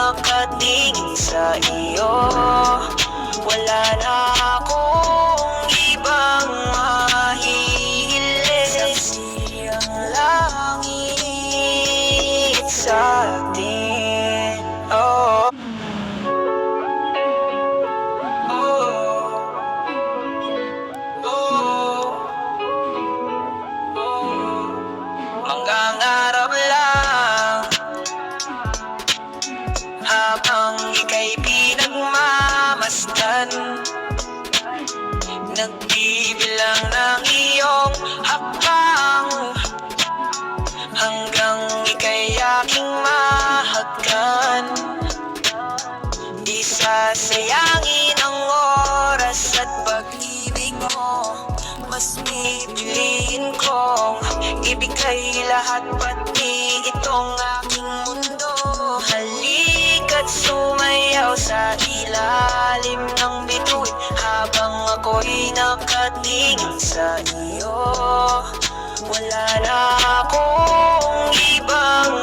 nakatingin sa iyo. Wala na akong ibang mahihiling. Saksi ang langit sa atin. Oh, oh, oh, oh. Mangangarap lang habang ika'y pinagmamasdan, nagbibilang ng iyong hakbang, hanggang ika'y aking mahagkan. Di sasayangin ang oras at pag-ibig mo, mas pipiliin kong ibigay lahat, pati itong aking mundo. Halika't sumayaw sa ilalim ng bituin habang ako'y nakatingin sa iyo. Wala na akong ibang